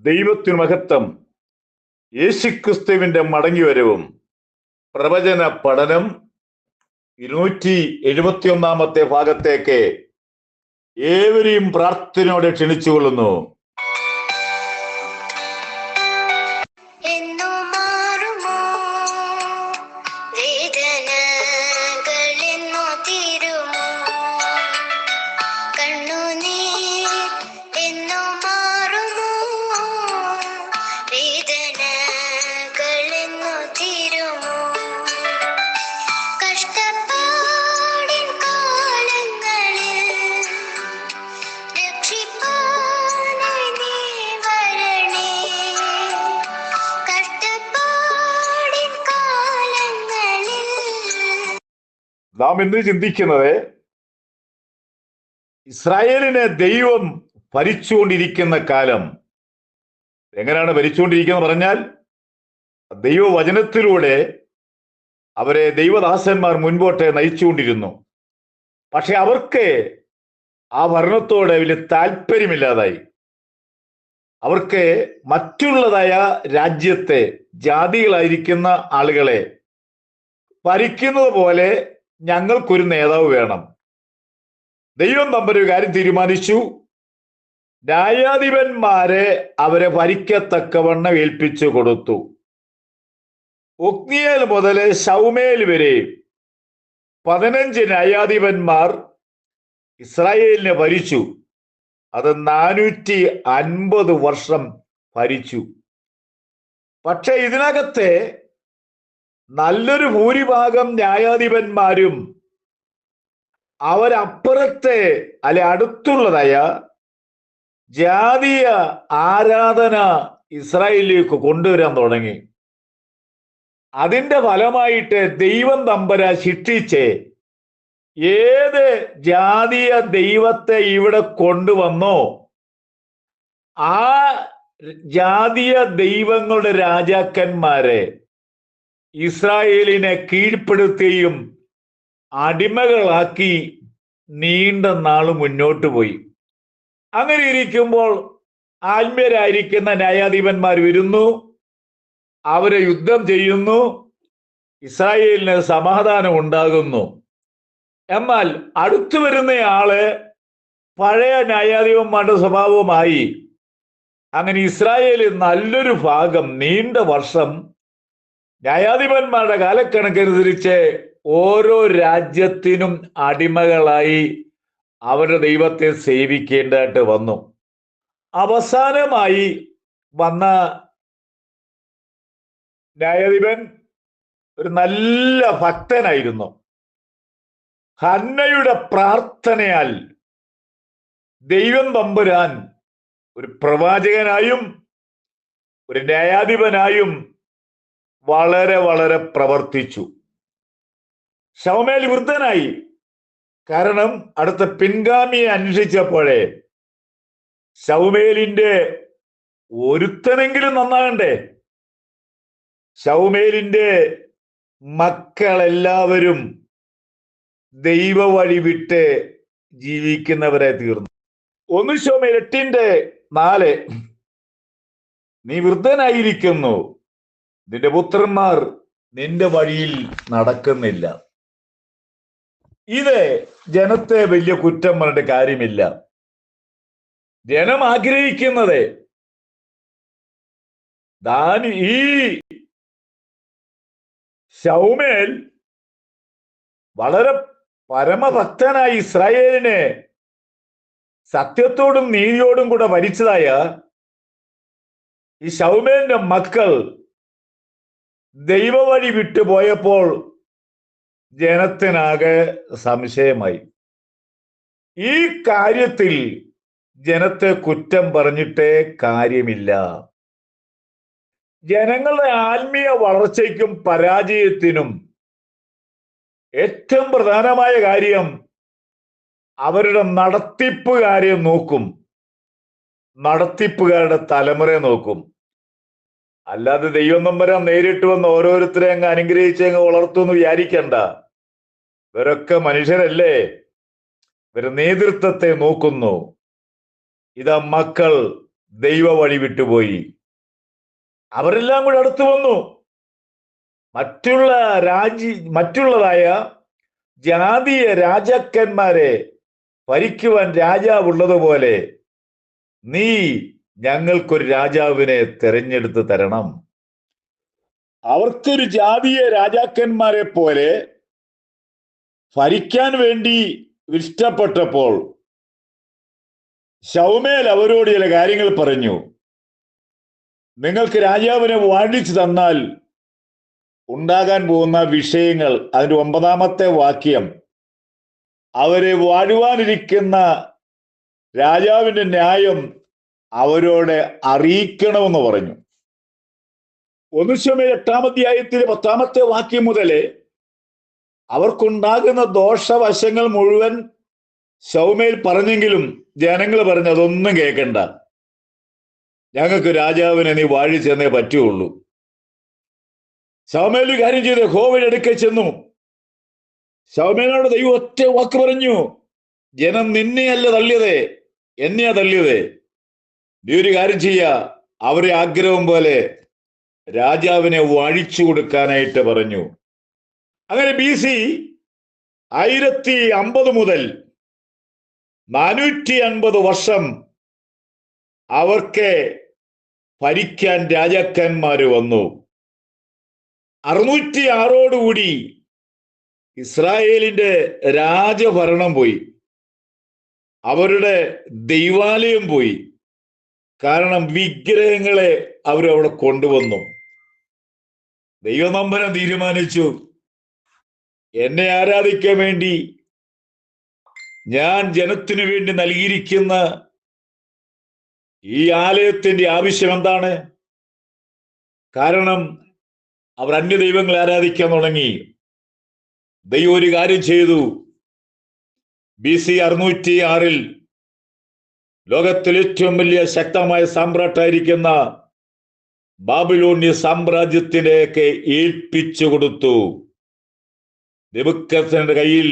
ദൈവത്തിനു മഹത്വം. യേശുക്രിസ്തുവിന്റെ മടങ്ങിവരവും. പ്രവചന പഠനം 271 ഭാഗത്തേക്ക് ഏവരെയും പ്രാർത്ഥനയോടെ ക്ഷണിച്ചുകൊള്ളുന്നു. നാം ഇന്ന് ചിന്തിക്കുന്നത് ഇസ്രായേലിനെ ദൈവം ഭരിച്ചുകൊണ്ടിരിക്കുന്ന കാലം. എങ്ങനെയാണ് ഭരിച്ചുകൊണ്ടിരിക്കുന്നത് പറഞ്ഞാൽ, ദൈവവചനത്തിലൂടെ അവരെ ദൈവദാസന്മാർ മുൻപോട്ട് നയിച്ചുകൊണ്ടിരുന്നു. പക്ഷെ അവർക്ക് ആ ഭരണത്തോട് വലിയ താല്പര്യമില്ലാതായി. അവർക്ക് മറ്റുള്ളതായ രാജ്യത്തെ ജാതികളായിരിക്കുന്ന ആളുകളെ ഭരിക്കുന്നത് പോലെ ഞങ്ങൾക്കൊരു നേതാവ് വേണം. ദൈവം തമ്പൊരു കാര്യം തീരുമാനിച്ചു. ന്യായാധിപന്മാരെ അവരെ ഭരിക്കത്തക്കവണ്ണം ഏൽപ്പിച്ചു കൊടുത്തു. ഒത്നിയേൽ മുതൽ ശൗമേൽ വരെ 15 ന്യായാധിപന്മാർ ഇസ്രായേലിനെ ഭരിച്ചു. അത് 450 വർഷം ഭരിച്ചു. പക്ഷെ ഇതിനകത്തെ നല്ലൊരു ഭൂരിഭാഗം ന്യായാധിപന്മാരും അവരപ്പുറത്തെ അടുത്തുള്ളതായ ജാതീയ ആരാധന ഇസ്രായേലിലേക്ക് കൊണ്ടുവരാൻ തുടങ്ങി. അതിന്റെ ഫലമായിട്ട് ദൈവം തമ്പുരാൻ ശിക്ഷിച്ച് ഏത് ജാതീയ ദൈവത്തെ ഇവിടെ കൊണ്ടുവന്നോ ആ ജാതീയ ദൈവങ്ങളുടെ രാജാക്കന്മാരെ ഇസ്രായേലിനെ കീഴ്പ്പെടുത്തുകയും അടിമകളാക്കി നീണ്ട നാള് മുന്നോട്ട് പോയി. അങ്ങനെ ഇരിക്കുമ്പോൾ ആത്മീയരായിരിക്കുന്ന ന്യായാധിപന്മാർ വരുന്നു, അവരെ യുദ്ധം ചെയ്യുന്നു, ഇസ്രായേലിന് സമാധാനം ഉണ്ടാകുന്നു. എന്നാൽ അടുത്തു വരുന്നയാള് പഴയ ന്യായാധിപന്മാരുടെ സ്വഭാവമായി. അങ്ങനെ ഇസ്രായേലിൽ നല്ലൊരു ഭാഗം നീണ്ട വർഷം ന്യായാധിപന്മാരുടെ കാലക്കണക്കനുസരിച്ച് ഓരോ രാജ്യത്തിനും അടിമകളായി അവരുടെ ദൈവത്തെ സേവിക്കേണ്ടതായിട്ട് വന്നു. അവസാനമായി വന്ന ന്യായാധിപൻ ഒരു നല്ല ഭക്തനായിരുന്നു. ഹന്നയുടെ പ്രാർത്ഥനയാൽ ദൈവം തമ്പുരാൻ ഒരു പ്രവാചകനായും ഒരു ന്യായാധിപനായും വളരെ വളരെ പ്രവർത്തിച്ചു. ശൗമേൽ വൃദ്ധനായി. കാരണം അടുത്ത പിൻഗാമിയെ അന്വേഷിച്ചപ്പോഴേ ശൗമേലിന്റെ ഒരുത്തനെങ്കിലും നന്നാകണ്ടേ. ശൗമേലിന്റെ മക്കളെല്ലാവരും ദൈവ വഴി വിട്ട് ജീവിക്കുന്നവരെ തീർന്നു. 1 ശമൂവേൽ 8:4 നീ വൃദ്ധനായിരിക്കുന്നു, നിന്റെ പുത്രന്മാർ നിന്റെ വഴിയിൽ നടക്കുന്നില്ല. ഇത് ജനത്തെ വലിയ കുറ്റം പറഞ്ഞിട്ട് കാര്യമില്ല. ജനം ആഗ്രഹിക്കുന്നത് ഈ ശൗമേൽ വളരെ പരമഭക്തനായി ഇസ്രായേലിനെ സത്യത്തോടും നീതിയോടും കൂടെ ഭരിച്ചതായ ഈ ശൗമേലിന്റെ മക്കൾ ദൈവവഴി വിട്ടുപോയപ്പോൾ ജനത്തിനാകെ സംശയമായി. ഈ കാര്യത്തിൽ ജനത്തെ കുറ്റം പറഞ്ഞിട്ടേ കാര്യമില്ല. ജനങ്ങളുടെ ആത്മീയ വളർച്ചയ്ക്കും പരാജയത്തിനും ഏറ്റവും പ്രധാനമായ കാര്യം അവരുടെ നടത്തിപ്പുകാരെ നോക്കും, നടത്തിപ്പുകാരുടെ തലമുറയെ നോക്കും. അല്ലാതെ ദൈവം തമ്പുരാൻ നേരിട്ട് വന്ന് ഓരോരുത്തരെ അങ്ങ് അനുഗ്രഹിച്ച് അങ്ങ് വളർത്തുമെന്ന് വിചാരിക്കണ്ട. ഇവരൊക്കെ മനുഷ്യരല്ലേ. ഇവർ നേതൃത്വത്തെ നോക്കുന്നു. ഇതാ മക്കൾ ദൈവ വഴി വിട്ടുപോയി. അവരെല്ലാം കൂടെ അടുത്തു വന്നു. മറ്റുള്ളതായ ജാതീയ രാജാക്കന്മാരെ ഭരിക്കുവാൻ രാജാവുള്ളതുപോലെ നീ ഞങ്ങൾക്കൊരു രാജാവിനെ തെരഞ്ഞെടുത്ത് തരണം. അവർക്കൊരു ജാതീയ രാജാക്കന്മാരെ പോലെ ഭരിക്കാൻ വേണ്ടി ഇഷ്ടപ്പെട്ടപ്പോൾ ശൗമേൽ അവരോട് ചില കാര്യങ്ങൾ പറഞ്ഞു. നിങ്ങൾക്ക് രാജാവിനെ വാഴിച്ചു തന്നാൽ ഉണ്ടാകാൻ പോകുന്ന വിഷയങ്ങൾ, അതിന്റെ 9-ാമത്തെ വാക്യം, അവരെ വാഴുവാനിരിക്കുന്ന രാജാവിന്റെ ന്യായം അവരോട് അറിയിക്കണമെന്ന് പറഞ്ഞു. 1 ശമൂവേൽ 8-ാം അധ്യായത്തിലെ 10-ാമത്തെ വാക്യം മുതലേ അവർക്കുണ്ടാകുന്ന ദോഷവശങ്ങൾ മുഴുവൻ ശൗമേൽ പറഞ്ഞെങ്കിലും ജനങ്ങൾ പറഞ്ഞു, അതൊന്നും കേൾക്കണ്ട, ഞങ്ങൾക്ക് രാജാവിനെ നീ വാഴിച്ചെന്നേ പറ്റുള്ളൂ. ശൗമേൽ കാര്യം ചെയ്ത് യഹോവയുടെ അടുക്കൽ ചെന്നു. ശൗമേലിനോട് ദൈവം ഒറ്റ വാക്ക് പറഞ്ഞു, ജനം നിന്നെയല്ല തള്ളിയത്, എന്നെയാ തള്ളിയത്. നീ ഒരു കാര്യം ചെയ്യ, അവരെ ആഗ്രഹം പോലെ രാജാവിനെ വാഴിച്ചു കൊടുക്കാനായിട്ട് പറഞ്ഞു. അങ്ങനെ BC 1050 മുതൽ 450 വർഷം അവർക്ക് ഭരിക്കാൻ രാജാക്കന്മാര് വന്നു. 606 ഇസ്രായേലിന്റെ രാജഭരണം പോയി, അവരുടെ ദൈവാലയം പോയി. കാരണം വിഗ്രഹങ്ങളെ അവരവിടെ കൊണ്ടുവന്നു. ദൈവനമ്പരം തീരുമാനിച്ചു, എന്നെ ആരാധിക്കാൻ വേണ്ടി ഞാൻ ജനത്തിനു വേണ്ടി നൽകിയിരിക്കുന്ന ഈ ആലയത്തിന്റെ ആവശ്യം എന്താണ്? കാരണം അവർ അന്യദൈവങ്ങളെ ആരാധിക്കാൻ തുടങ്ങി. ദൈവം ഒരു കാര്യം ചെയ്തു. BC 606 ലോകത്തിൽ ഏറ്റവും വലിയ ശക്തമായ സാമ്രാട്ടായിരിക്കുന്ന ബാബിലോണ്യ സാമ്രാജ്യത്തിനെയൊക്കെ ഏൽപ്പിച്ചു കൊടുത്തു. നെബൂഖദ്നേസറിന്റെ കയ്യിൽ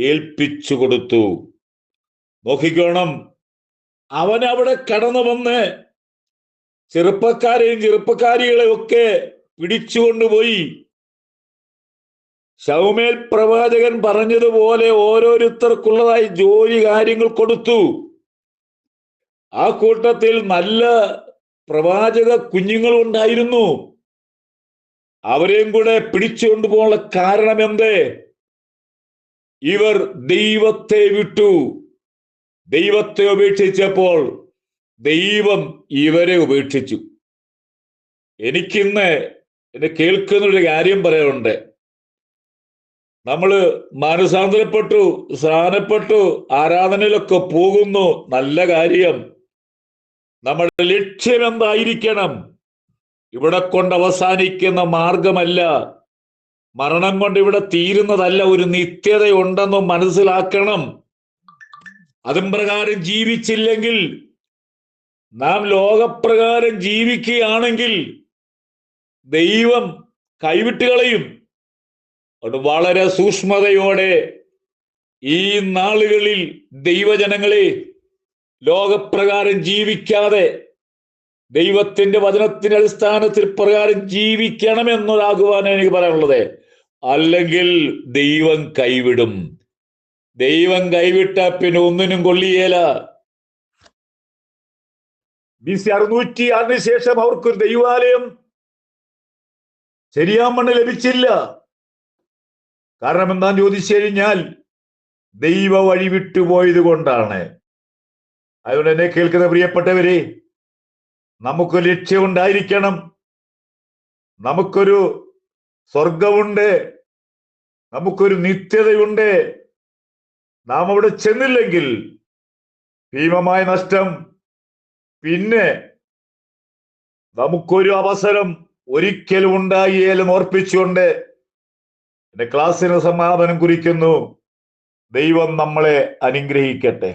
ഏൽപ്പിച്ചു കൊടുത്തു. നോക്കിക്കോണം, അവൻ അവിടെ കടന്നു വന്ന് ചെറുപ്പക്കാരെയും ഒക്കെ പിടിച്ചുകൊണ്ടുപോയി. ശൗമേൽ പ്രവാചകൻ പറഞ്ഞതുപോലെ ഓരോരുത്തർക്കുള്ളതായി ജോലി കാര്യങ്ങൾ കൊടുത്തു. ആ കൂട്ടത്തിൽ നല്ല പ്രവാചക കുഞ്ഞുങ്ങൾ ഉണ്ടായിരുന്നു. അവരെയും കൂടെ പിടിച്ചുകൊണ്ടുപോകാനുള്ള കാരണം എന്ത്? ഇവർ ദൈവത്തെ വിട്ടു. ദൈവത്തെ ഉപേക്ഷിച്ചപ്പോൾ ദൈവം ഇവരെ ഉപേക്ഷിച്ചു. എനിക്കിന്ന് എന്നെ കേൾക്കുന്നൊരു കാര്യം പറയാനുണ്ട്. നമ്മള് മാനസാന്തരപ്പെട്ടു, സ്നാനപ്പെട്ടു, ആരാധനയിലൊക്കെ പോകുന്നു, നല്ല കാര്യം. നമ്മുടെ ലക്ഷ്യം എന്തായിരിക്കണം? ഇവിടെ കൊണ്ട് അവസാനിക്കുന്ന മാർഗമല്ല, മരണം കൊണ്ട് ഇവിടെ തീരുന്നതല്ല, ഒരു നിത്യത ഉണ്ടെന്ന് മനസ്സിലാക്കണം. അതും പ്രകാരം ജീവിച്ചില്ലെങ്കിൽ, നാം ലോകപ്രകാരം ജീവിക്കുകയാണെങ്കിൽ ദൈവം കൈവിട്ട് കളയും. അത് വളരെ സൂക്ഷ്മതയോടെ ഈ നാളുകളിൽ ദൈവജനങ്ങളെ ലോകപ്രകാരം ജീവിക്കാതെ ദൈവത്തിന്റെ വചനത്തിന്റെ അടിസ്ഥാനത്തിൽ പ്രകാരം ജീവിക്കണമെന്നതാകുവാൻ എനിക്ക് പറയാനുള്ളത്. അല്ലെങ്കിൽ ദൈവം കൈവിടും. ദൈവം കൈവിട്ട പിന്നെ ഒന്നിനും കൊള്ളിയേല. BC 606 ശേഷം അവർക്കൊരു ദൈവാലയം ശരിയാമണ്ണ് ലഭിച്ചില്ല. കാരണം എന്താന്ന് ചോദിച്ചു കഴിഞ്ഞാൽ ദൈവ വഴി വിട്ടുപോയത് കൊണ്ടാണ്. അതുകൊണ്ട് എന്നെ കേൾക്കുന്ന പ്രിയപ്പെട്ടവരെ, നമുക്ക് ലക്ഷ്യമുണ്ടായിരിക്കണം. നമുക്കൊരു സ്വർഗമുണ്ട്, നമുക്കൊരു നിത്യതയുണ്ട്. നാം അവിടെ ചെന്നില്ലെങ്കിൽ ഭീമമായ നഷ്ടം. പിന്നെ നമുക്കൊരു അവസരം ഒരിക്കലും ഉണ്ടായേലെന്ന് ഓർപ്പിച്ചുകൊണ്ട് എന്റെ ക്ലാസ്സിന് സമാപനം കുറിക്കുന്നു. ദൈവം നമ്മളെ അനുഗ്രഹിക്കട്ടെ.